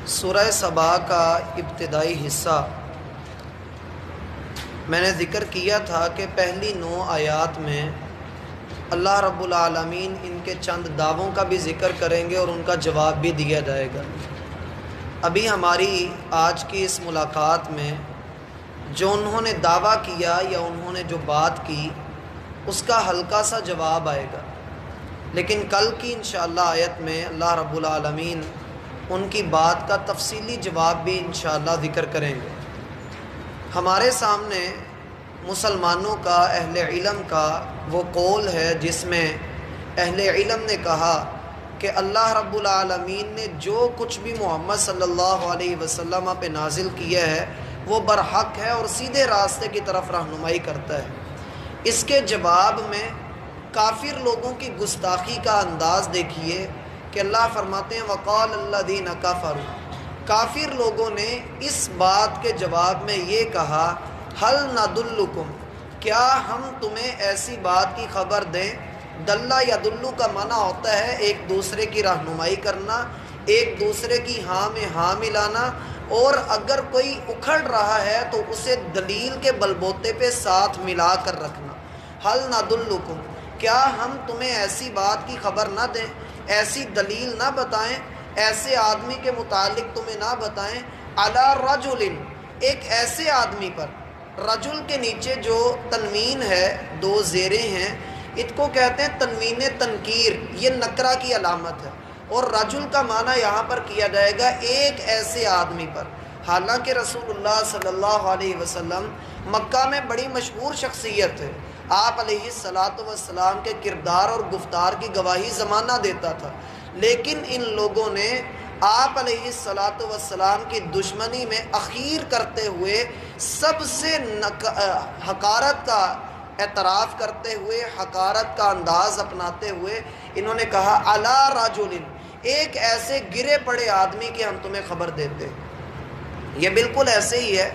سورہ سبا کا ابتدائی حصہ میں نے ذکر کیا تھا کہ پہلی 9 آیات میں اللہ رب العالمین ان کے چند دعووں کا بھی ذکر کریں گے اور ان کا جواب بھی دیا جائے گا۔ ابھی ہماری آج کی اس ملاقات میں جو انہوں نے دعویٰ کیا یا انہوں نے جو بات کی اس کا ہلکا سا جواب آئے گا، لیکن کل کی انشاءاللہ آیت میں اللہ رب العالمین ان کی بات کا تفصیلی جواب بھی انشاءاللہ ذکر کریں گے۔ ہمارے سامنے مسلمانوں کا، اہل علم کا وہ قول ہے جس میں اہل علم نے کہا کہ اللہ رب العالمین نے جو کچھ بھی محمد صلی اللہ علیہ وسلم پہ نازل کیا ہے وہ برحق ہے اور سیدھے راستے کی طرف رہنمائی کرتا ہے۔ اس کے جواب میں کافر لوگوں کی گستاخی کا انداز دیکھیے کہ اللہ فرماتے ہیں وقال الذین کفروا، کافر لوگوں نے اس بات کے جواب میں یہ کہا ہل ندلکم، کیا ہم تمہیں ایسی بات کی خبر دیں؟ دلہ یا دلو کا معنی ہوتا ہے ایک دوسرے کی رہنمائی کرنا، ایک دوسرے کی ہاں میں ہاں ملانا، اور اگر کوئی اکھڑ رہا ہے تو اسے دلیل کے بلبوتے پہ ساتھ ملا کر رکھنا۔ ہل ندلکم، کیا ہم تمہیں ایسی بات کی خبر نہ دیں، ایسی دلیل نہ بتائیں، ایسے آدمی کے متعلق تمہیں نہ بتائیں؟ علی رجل، ایک ایسے آدمی پر، رجل کے نیچے جو تنوین ہے 2 زیریں ہیں، اس کو کہتے ہیں تنوین تنکیر، یہ نکرہ کی علامت ہے، اور رجل کا معنی یہاں پر کیا جائے گا ایک ایسے آدمی پر۔ حالانکہ رسول اللہ صلی اللہ علیہ وسلم مکہ میں بڑی مشہور شخصیت ہے، آپ علیہ الصلاۃ والسلام کے کردار اور گفتار کی گواہی زمانہ دیتا تھا، لیکن ان لوگوں نے آپ علیہ الصلاۃ والسلام کی دشمنی میں اخیر کرتے ہوئے سب سے حقارت کا اعتراف کرتے ہوئے، حقارت کا انداز اپناتے ہوئے انہوں نے کہا علی رجل، ایک ایسے گرے پڑے آدمی کی ہم تمہیں خبر دیتے ہیں۔ یہ بالکل ایسے ہی ہے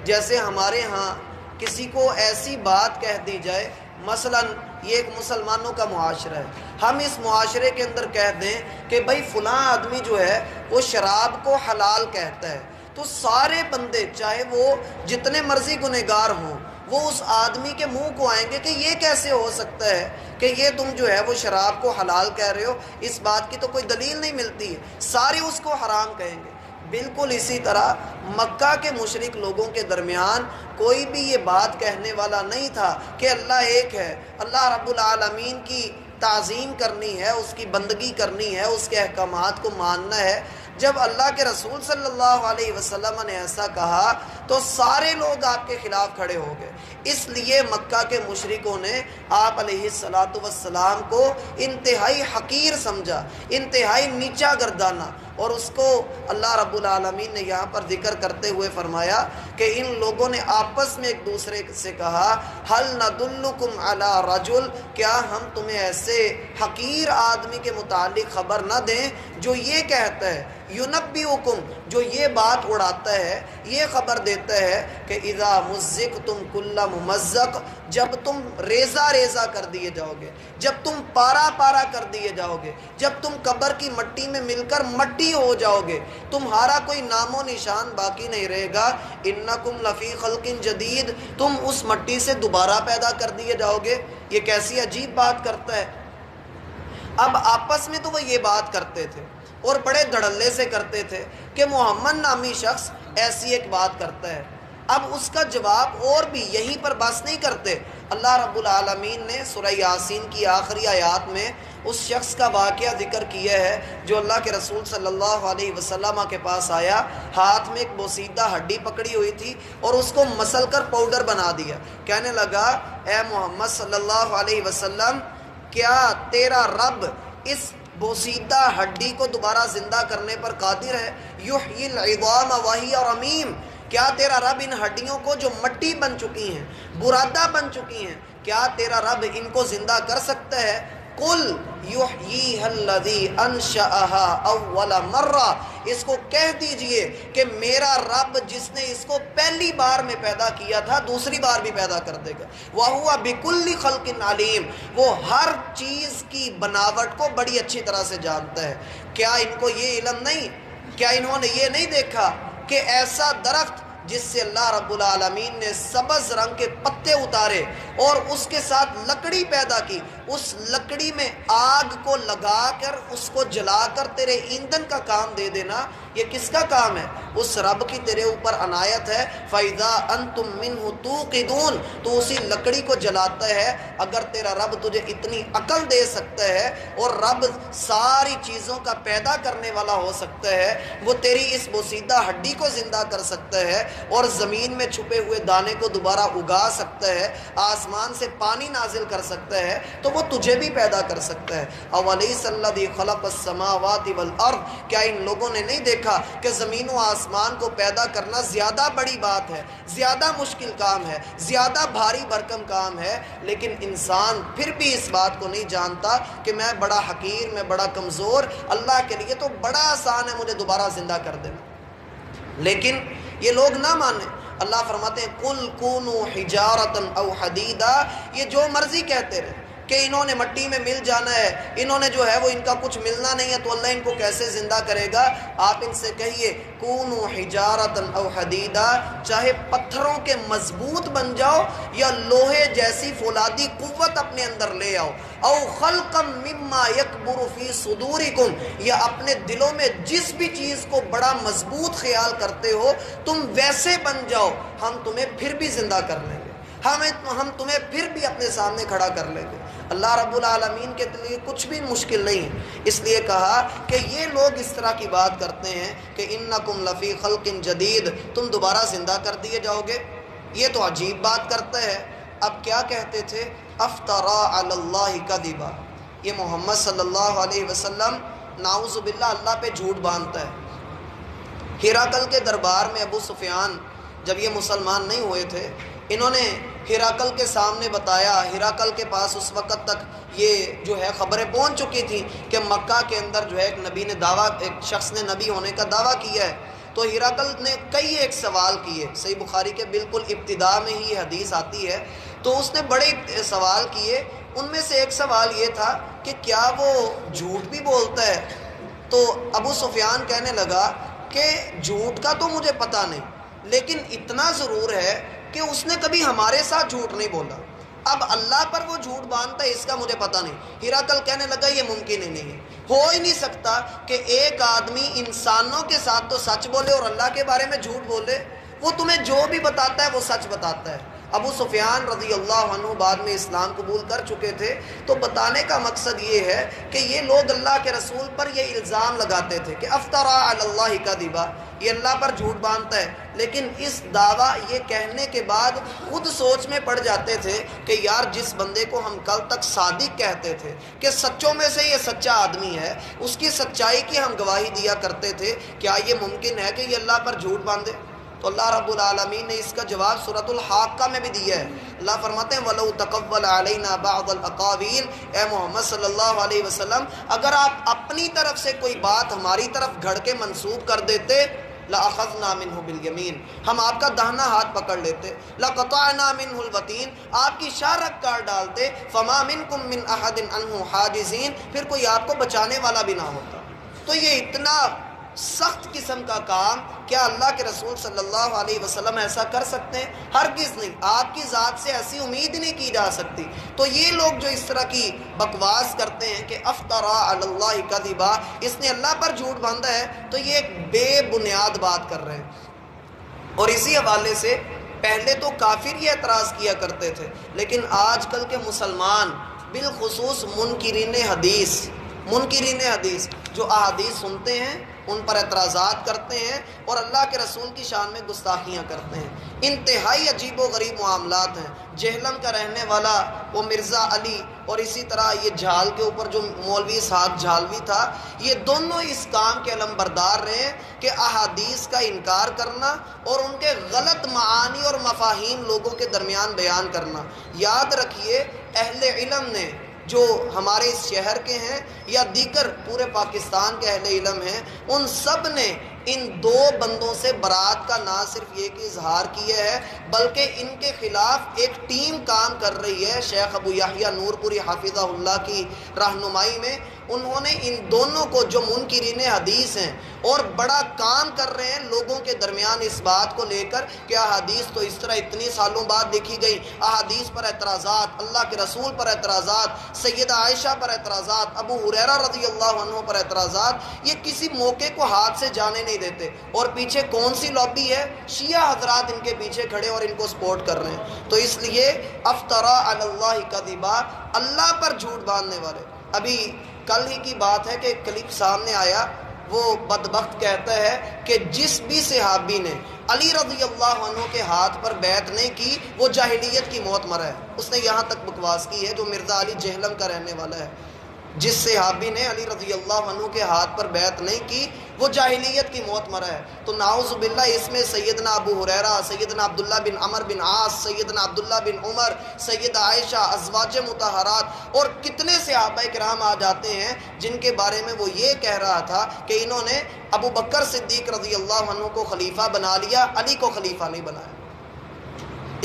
جیسے ہمارے ہاں کسی کو ایسی بات کہہ دی جائے، مثلا یہ ایک مسلمانوں کا معاشرہ ہے، ہم اس معاشرے کے اندر کہہ دیں کہ بھائی فلاں آدمی جو ہے وہ شراب کو حلال کہتا ہے، تو سارے بندے چاہے وہ جتنے مرضی گنہگار ہوں وہ اس آدمی کے منہ کو آئیں گے کہ یہ کیسے ہو سکتا ہے کہ یہ تم جو ہے وہ شراب کو حلال کہہ رہے ہو، اس بات کی تو کوئی دلیل نہیں ملتی ہے، سارے اس کو حرام کہیں گے۔ بالکل اسی طرح مکہ کے مشرک لوگوں کے درمیان کوئی بھی یہ بات کہنے والا نہیں تھا کہ اللہ ایک ہے، اللہ رب العالمین کی تعظیم کرنی ہے، اس کی بندگی کرنی ہے، اس کے احکامات کو ماننا ہے۔ جب اللہ کے رسول صلی اللہ علیہ وسلم نے ایسا کہا تو سارے لوگ آپ کے خلاف کھڑے ہو گئے، اس لیے مکہ کے مشرکوں نے آپ علیہ الصلاۃ والسلام کو انتہائی حقیر سمجھا، انتہائی نیچا گردانا، اور اس کو اللہ رب العالمین نے یہاں پر ذکر کرتے ہوئے فرمایا کہ ان لوگوں نے آپس میں ایک دوسرے سے کہا ہل ندلکم علی رجل، کیا ہم تمہیں ایسے حقیر آدمی کے متعلق خبر نہ دیں جو یہ کہتا ہے ینبئکم، جو یہ بات اڑاتا ہے، یہ خبر دیتا ہے کہ اذا مزقتم کل ممزق، جب تم ریزہ ریزہ کر دیے جاؤ گے، جب تم پارا پارا کر دیے جاؤ گے، جب تم قبر کی مٹی میں مل کر مٹی ہو جاؤ گے، تمہارا کوئی نام و نشان باقی نہیں رہے گا، انکم لفی خلق جدید، تم اس مٹی سے دوبارہ پیدا کر دیے جاؤ گے۔ یہ کیسی عجیب بات کرتا ہے۔ اب آپس میں تو وہ یہ بات کرتے تھے اور بڑے دھڑلے سے کرتے تھے کہ محمد نامی شخص ایسی ایک بات کرتا ہے۔ اب اس کا جواب اور بھی یہیں پر بس نہیں کرتے، اللہ رب العالمین نے سورہ یاسین کی آخری آیات میں اس شخص کا واقعہ ذکر کیا ہے جو اللہ کے رسول صلی اللہ علیہ وسلم کے پاس آیا، ہاتھ میں ایک بوسیدہ ہڈی پکڑی ہوئی تھی اور اس کو مسل کر پاؤڈر بنا دیا، کہنے لگا اے محمد صلی اللہ علیہ وسلم، کیا تیرا رب اس بوسیدہ ہڈی کو دوبارہ زندہ کرنے پر قادر ہے؟ یحیی العظام وہی رمیم، کیا تیرا رب ان ہڈیوں کو جو مٹی بن چکی ہیں، برادہ بن چکی ہیں، کیا تیرا رب ان کو زندہ کر سکتا ہے؟ قل یحییھا الذی انشأھا اول مرہ، اس کو کہہ دیجئے کہ میرا رب جس نے اس کو پہلی بار میں پیدا کیا تھا دوسری بار بھی پیدا کر دے گا، وَهُوَ بِكُلِّ خَلْقٍ عَلِيمٌ، وہ ہر چیز کی بناوٹ کو بڑی اچھی طرح سے جانتا ہے۔ کیا ان کو یہ علم نہیں کیا انہوں نے یہ نہیں دیکھا کہ ایسا درخت جس سے اللہ رب العالمین نے سبز رنگ کے پتے اتارے اور اس کے ساتھ لکڑی پیدا کی، اس لکڑی میں آگ کو لگا کر اس کو جلا کر تیرے ایندھن کا کام دے دینا، یہ کس کا کام ہے؟ اس رب کی تیرے اوپر عنایت ہے۔ فَإِذَا أَنْتُم مِّنْهُ تُوقِدُونَ، تو اسی لکڑی کو جلاتا ہے۔ اگر تیرا رب تجھے اتنی عقل دے سکتا ہے اور رب ساری چیزوں کا پیدا کرنے والا ہو سکتا ہے، وہ تیری اس بوسیدہ ہڈی کو زندہ کر سکتا ہے اور زمین میں چھپے ہوئے دانے کو دوبارہ اگا سکتا ہے، آسمان سے پانی نازل کر سکتا ہے، تو وہ تجھے بھی پیدا کر سکتا ہے۔ أَوَلَيْسَ الَّذِي خَلَقَ السَّمَاوَاتِ وَالْأَرْضَ، کیا ان لوگوں نے نہیں دیکھا کہ زمین و آسمان کو پیدا کرنا زیادہ بڑی بات ہے، زیادہ مشکل کام ہے، زیادہ بھاری بھرکم کام ہے، لیکن انسان پھر بھی اس بات کو نہیں جانتا کہ میں بڑا حقیر، میں بڑا کمزور، اللہ کے لیے تو بڑا آسان ہے مجھے دوبارہ زندہ کر دینا۔ لیکن یہ لوگ نہ مانیں۔ اللہ فرماتے ہیں قُلْ كُونُوا حِجَارَةً أَوْ حَدِيدًا، یہ جو مرضی کہتے رہے کہ انہوں نے مٹی میں مل جانا ہے، انہوں نے جو ہے وہ ان کا کچھ ملنا نہیں ہے تو اللہ ان کو کیسے زندہ کرے گا؟ آپ ان سے کہیے کونوا حجارۃ او حدیدا، چاہے پتھروں کے مضبوط بن جاؤ یا لوہے جیسی فولادی قوت اپنے اندر لے آؤ، او خلقا مما یکبر فی صدورکم، یا اپنے دلوں میں جس بھی چیز کو بڑا مضبوط خیال کرتے ہو تم ویسے بن جاؤ، ہم تمہیں پھر بھی زندہ کر لیں گے، ہم تمہیں پھر بھی اپنے سامنے کھڑا کر لیں گے۔ اللہ رب العالمین کے لیے کچھ بھی مشکل نہیں ہے۔ اس لیے کہا کہ یہ لوگ اس طرح کی بات کرتے ہیں کہ انکم لفی خلق جدید، تم دوبارہ زندہ کر دیے جاؤ گے، یہ تو عجیب بات کرتا ہے۔ اب کیا کہتے تھے؟ افترا علی اللہ کذبا، یہ محمد صلی اللہ علیہ وسلم نعوذ باللہ اللہ پہ جھوٹ باندھتا ہے۔ ہرقل کے دربار میں ابو سفیان جب یہ مسلمان نہیں ہوئے تھے، انہوں نے ہرقل کے سامنے بتایا، ہرقل کے پاس اس وقت تک یہ جو ہے خبریں پہنچ چکی تھیں کہ مکہ کے اندر جو ہے ایک نبی نے ایک شخص نے نبی ہونے کا دعویٰ کیا ہے۔ تو ہرقل نے کئی ایک سوال کیے، صحیح بخاری کے بالکل ابتدا میں ہی حدیث آتی ہے، تو اس نے بڑے سوال کیے، ان میں سے ایک سوال یہ تھا کہ کیا وہ جھوٹ بھی بولتا ہے؟ تو ابو سفیان کہنے لگا کہ جھوٹ کا تو مجھے پتہ نہیں، لیکن اتنا ضرور ہے کہ اس نے کبھی ہمارے ساتھ جھوٹ نہیں بولا، اب اللہ پر وہ جھوٹ باندھتا ہے اس کا مجھے پتہ نہیں۔ ہرقل کہنے لگا یہ ممکن ہی نہیں ہے، ہو ہی نہیں سکتا کہ ایک آدمی انسانوں کے ساتھ تو سچ بولے اور اللہ کے بارے میں جھوٹ بولے، وہ تمہیں جو بھی بتاتا ہے وہ سچ بتاتا ہے۔ ابو سفیان رضی اللہ عنہ بعد میں اسلام قبول کر چکے تھے، تو بتانے کا مقصد یہ ہے کہ یہ لوگ اللہ کے رسول پر یہ الزام لگاتے تھے کہ افترا علی اللہ کذبا، یہ اللہ پر جھوٹ باندھتا ہے، لیکن اس دعویٰ یہ کہنے کے بعد خود سوچ میں پڑ جاتے تھے کہ یار جس بندے کو ہم کل تک صادق کہتے تھے کہ سچوں میں سے یہ سچا آدمی ہے، اس کی سچائی کی ہم گواہی دیا کرتے تھے، کیا یہ ممکن ہے کہ یہ اللہ پر جھوٹ باندھے؟ تو اللہ رب العالمین نے اس کا جواب سورۃ الحاقہ میں بھی دیا ہے۔ اللہ فرماتے ہیں وَلَوْ تَقَوَّلَ عَلَيْنَا بَعْضَ الْأَقَاوِيلِ، اے محمد صلی اللہ علیہ وسلم اگر آپ اپنی طرف سے کوئی بات ہماری طرف گھڑ کے منسوب کر دیتے، لَأَخَذْنَا مِنْهُ بِالْيَمِينِ، ہم آپ کا داہنا ہاتھ پکڑ لیتے، لَقَطَعْنَا مِنْهُ الْوَتِينَ، آپ کی شاہ رکھ کاٹ ڈالتے، فَمَا مِنْكُمْ مِنْ أَحَدٍ عَنْهُ حَاجِزِينَ، پھر کوئی آپ کو بچانے والا بھی نہ ہوتا۔ تو یہ اتنا سخت قسم کا کام کیا اللہ کے رسول صلی اللہ علیہ وسلم ایسا کر سکتے ہیں؟ ہرگز نہیں، آپ کی ذات سے ایسی امید نہیں کی جا سکتی۔ تو یہ لوگ جو اس طرح کی بکواس کرتے ہیں کہ افترا علی اللہ کذبا، اس نے اللہ پر جھوٹ باندھا ہے، تو یہ ایک بے بنیاد بات کر رہے ہیں۔ اور اسی حوالے سے پہلے تو کافر یہ اعتراض کیا کرتے تھے، لیکن آج کل کے مسلمان بالخصوص منکرین حدیث جو احادیث سنتے ہیں ان پر اعتراضات کرتے ہیں اور اللہ کے رسول کی شان میں گستاخیاں کرتے ہیں۔ انتہائی عجیب و غریب معاملات ہیں۔ جہلم کا رہنے والا وہ مرزا علی اور اسی طرح یہ جھال کے اوپر جو مولوی اسحاق جھالوی تھا، یہ دونوں اس کام کے علم بردار رہے کہ احادیث کا انکار کرنا اور ان کے غلط معانی اور مفاہیم لوگوں کے درمیان بیان کرنا۔ یاد رکھیے اہل علم نے جو ہمارے اس شہر کے ہیں یا دیگر پورے پاکستان کے اہل علم ہیں، ان سب نے ان دو بندوں سے برات کا نہ صرف یہ کہ اظہار کیا ہے، بلکہ ان کے خلاف ایک ٹیم کام کر رہی ہے شیخ ابو یحییٰ نور پوری حافظہ اللہ کی رہنمائی میں، انہوں نے ان دونوں کو جو منکرین حدیث ہیں اور بڑا کام کر رہے ہیں لوگوں کے درمیان اس بات کو لے کر کہ احادیث تو اس طرح اتنی سالوں بعد لکھی گئی، احادیث پر اعتراضات، اللہ کے رسول پر اعتراضات، سیدہ عائشہ پر اعتراضات، ابو ہریرہ رضی اللہ عنہ پر اعتراضات، یہ کسی موقع کو ہاتھ سے جانے نہیں دیتے۔ اور پیچھے کون سی لابی ہے؟ شیعہ حضرات ان کے پیچھے کھڑے اور ان کو سپورٹ کر رہے ہیں۔ تو اس لیے افطرا علی اللہ کذبا، اللہ پر جھوٹ باندھنے والے۔ ابھی کل ہی کی بات ہے کہ ایک کلپ سامنے آیا، وہ بدبخت کہتا ہے کہ جس بھی صحابی نے علی رضی اللہ عنہ کے ہاتھ پر بیعت نہیں کی وہ جاہلیت کی موت مرا ہے۔ اس نے یہاں تک بکواس کی ہے، جو مرزا علی جہلم کا رہنے والا ہے، جس صحابی نے علی رضی اللہ عنہ کے ہاتھ پر بیعت نہیں کی وہ جاہلیت کی موت مرا ہے۔ تو نعوذ باللہ اس میں سیدنا ابو ہریرہ، سیدنا عبداللہ بن عمر بن عاص، سیدنا عبداللہ بن عمر، سیدہ عائشہ، ازواج مطہرات اور کتنے صحابہ کرام آ جاتے ہیں جن کے بارے میں وہ یہ کہہ رہا تھا کہ انہوں نے ابو بکر صدیق رضی اللہ عنہ کو خلیفہ بنا لیا، علی کو خلیفہ نہیں بنایا۔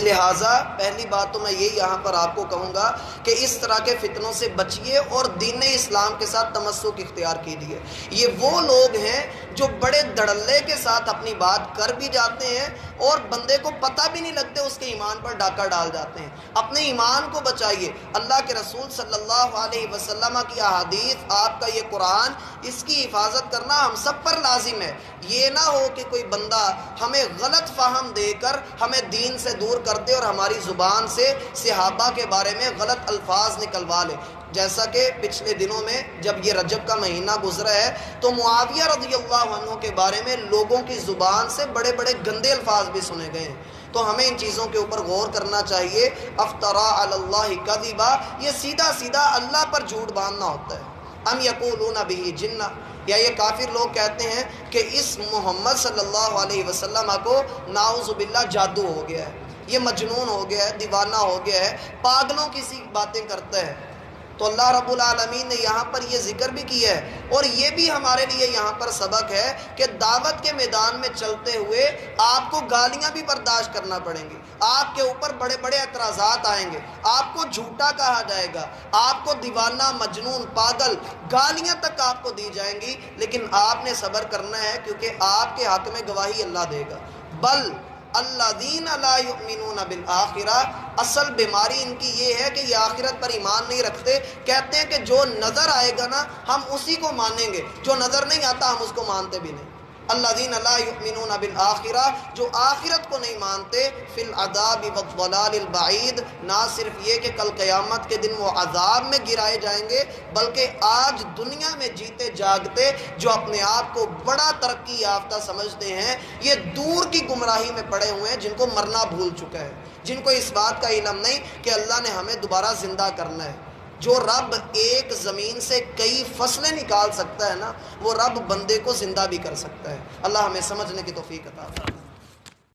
لہٰذا پہلی بات تو میں یہی یہاں پر آپ کو کہوں گا کہ اس طرح کے فتنوں سے بچیے اور دین اسلام کے ساتھ تمسک اختیار کیجیے۔ یہ وہ لوگ ہیں جو بڑے دھڑلے کے ساتھ اپنی بات کر بھی جاتے ہیں اور بندے کو پتہ بھی نہیں لگتے اس کے ایمان پر ڈاکہ ڈال جاتے ہیں۔ اپنے ایمان کو بچائیے۔ اللہ کے رسول صلی اللہ علیہ وسلم کی احادیث، آپ کا یہ قرآن، اس کی حفاظت کرنا ہم سب پر لازم ہے۔ یہ نہ ہو کہ کوئی بندہ ہمیں غلط فہم دے کر ہمیں دین سے دور کر دے اور ہماری زبان سے صحابہ کے بارے میں غلط الفاظ نکلوا لے۔ جیسا کہ پچھلے دنوں میں جب یہ رجب کا مہینہ گزرا ہے تو معاویہ رضی اللہ عنہ کے بارے میں لوگوں کی زبان سے بڑے بڑے گندے الفاظ بھی سنے گئے ہیں۔ تو ہمیں ان چیزوں کے اوپر غور کرنا چاہیے۔ افطرا علی اللہ کذبا، یہ سیدھا سیدھا اللہ پر جھوٹ باندھنا ہوتا ہے۔ ام یقولون بہ جنہ، یا یہ کافر لوگ کہتے ہیں کہ اس محمد صلی اللہ علیہ وسلم کو نعوذ باللہ جادو ہو گیا ہے، یہ مجنون ہو گیا ہے، دیوانہ ہو گیا ہے، پاگلوں کی سی باتیں کرتا ہے۔ تو اللہ رب العالمین نے یہاں پر یہ ذکر بھی کیا ہے اور یہ بھی ہمارے لیے یہاں پر سبق ہے کہ دعوت کے میدان میں چلتے ہوئے آپ کو گالیاں بھی برداشت کرنا پڑیں گی، آپ کے اوپر بڑے بڑے اعتراضات آئیں گے، آپ کو جھوٹا کہا جائے گا، آپ کو دیوانہ، مجنون، پاگل، گالیاں تک آپ کو دی جائیں گی، لیکن آپ نے صبر کرنا ہے کیونکہ آپ کے حق میں گواہی اللہ دے گا۔ بل الذین لا یؤمنون بالآخرہ، اصل بیماری ان کی یہ ہے کہ یہ آخرت پر ایمان نہیں رکھتے۔ کہتے ہیں کہ جو نظر آئے گا نا ہم اسی کو مانیں گے، جو نظر نہیں آتا ہم اس کو مانتے بھی نہیں۔ الذین لا یؤمنون بالآخرہ، جو آخرت کو نہیں مانتے، فی العذاب والضلال البعید، نہ صرف یہ کہ کل قیامت کے دن وہ عذاب میں گرائے جائیں گے بلکہ آج دنیا میں جیتے جاگتے جو اپنے آپ کو بڑا ترقی یافتہ سمجھتے ہیں، یہ دور کی گمراہی میں پڑے ہوئے ہیں جن کو مرنا بھول چکا ہے، جن کو اس بات کا علم نہیں کہ اللہ نے ہمیں دوبارہ زندہ کرنا ہے۔ جو رب ایک زمین سے کئی فصلیں نکال سکتا ہے نا، وہ رب بندے کو زندہ بھی کر سکتا ہے۔ اللہ ہمیں سمجھنے کی توفیق عطا فرمائے۔